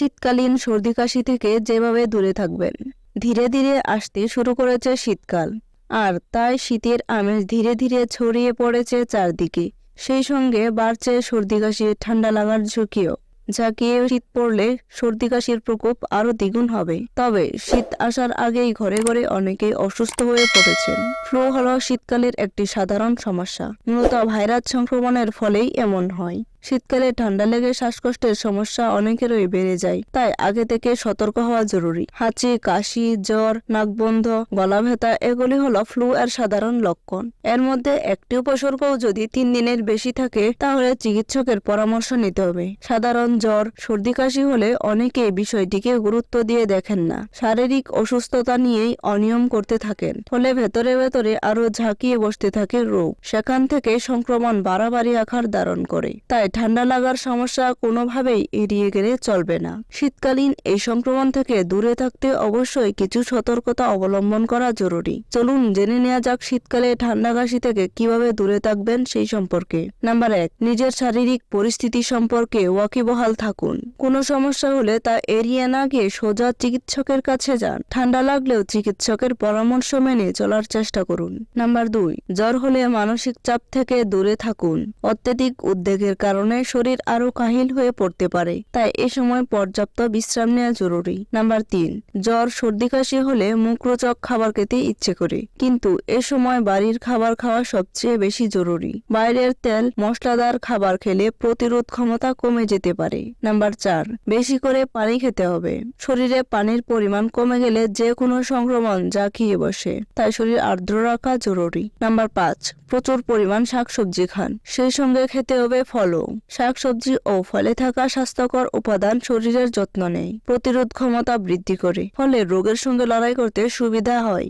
শীতকালীন সর্দি কাশি থেকে যেভাবে দূরে থাকবেন। ধীরে ধীরে আসতে শুরু করেছে শীতকাল, আর তাই শীতের আমেজ ধীরে ধীরে ছড়িয়ে পড়েছে চারদিকে। সেই সঙ্গে বাড়ছে সর্দি কাশি, ঠান্ডা লাগার ঝুঁকিও। ঝাঁকিয়ে শীত পড়লে সর্দি কাশির প্রকোপ আরো দ্বিগুণ হবে। তবে শীত আসার আগেই ঘরে ঘরে অনেকেই অসুস্থ হয়ে পড়েছেন। ফ্লু হলো শীতকালের একটি সাধারণ সমস্যা, মূলত ভাইরাস সংক্রমণের ফলেই এমন হয়। শীতকালে ঠান্ডা লেগে শ্বাসকষ্টের সমস্যা অনেকেরই বেড়ে যায়, তাই আগে থেকে সতর্ক হওয়া জরুরি। হাঁচি, কাশি, জ্বর, নাক বন্ধ, গলা ব্যথা এগুলি হলো ফ্লু এর সাধারণ লক্ষণ। এর মধ্যে একটি উপসর্গও যদি 3 দিনের বেশি থাকে তাহলে চিকিৎসকের পরামর্শ নিতে হবে। সাধারণ জ্বর, সর্দি কাশি হলে অনেকে বিষয়টিকে গুরুত্ব দিয়ে দেখেন না, শারীরিক অসুস্থতা নিয়েই অনিয়ম করতে থাকেন। ফলে ভেতরে ভেতরে আরো ঝাঁকিয়ে বসতে থাকে রোগ, সেখান থেকে সংক্রমণ বাড়াবাড়ি আকার ধারণ করে। তাই ঠান্ডা লাগার সমস্যা কোনোভাবেই এড়িয়ে গেলে চলবে না। শীতকালীন এই সংক্রমণ থেকে দূরে থাকতে অবশ্যই কিছু সতর্কতা অবলম্বন করা জরুরি। চলুন জেনে নেওয়া যাক শীতকালে ঠান্ডা কাশি থেকে কিভাবে দূরে থাকবেন সেই সম্পর্কে। নাম্বার 1, নিজের শারীরিক পরিস্থিতি সম্পর্কে ওয়াকিবহাল থাকুন। কোনো সমস্যা হলে তা এড়িয়ে না গিয়ে সোজা চিকিৎসকের কাছে যান। ঠান্ডা লাগলেও চিকিৎসকের পরামর্শ মেনে চলার চেষ্টা করুন। নাম্বার 2, জ্বর হলে মানসিক চাপ থেকে দূরে থাকুন। অত্যধিক উদ্বেগের কারণে শরীর আরো কাহিল হয়ে পড়তে পারে, তাই এ সময় পর্যাপ্ত বিশ্রাম নেওয়া জরুরি। নাম্বার 3, জ্বর সর্দি কাশি হলে মুখরোচক খাবার খেতে ইচ্ছে করে, কিন্তু এ সময় বাড়ির খাবার খাওয়া সবচেয়ে বেশি জরুরি। বাইরের তেল মশলাদার খাবার খেলে প্রতিরোধ ক্ষমতা কমে যেতে পারে। নাম্বার 4, বেশি করে পানি খেতে হবে। শরীরে পানির পরিমাণ কমে গেলে যে কোনো সংক্রমণ ঝাঁকিয়ে বসে, তাই শরীর আর্দ্র রাখা জরুরি। নাম্বার 5, প্রচুর পরিমাণ শাকসবজি খান। সেই সঙ্গে খেতে হবে ফলও। শাকসবজি ও ফলে থাকা স্বাস্থ্যকর উপাদান শরীরের যত্ন নেয়, প্রতিরোধ ক্ষমতা বৃদ্ধি করে, ফলে রোগের সঙ্গে লড়াই করতে সুবিধা হয়।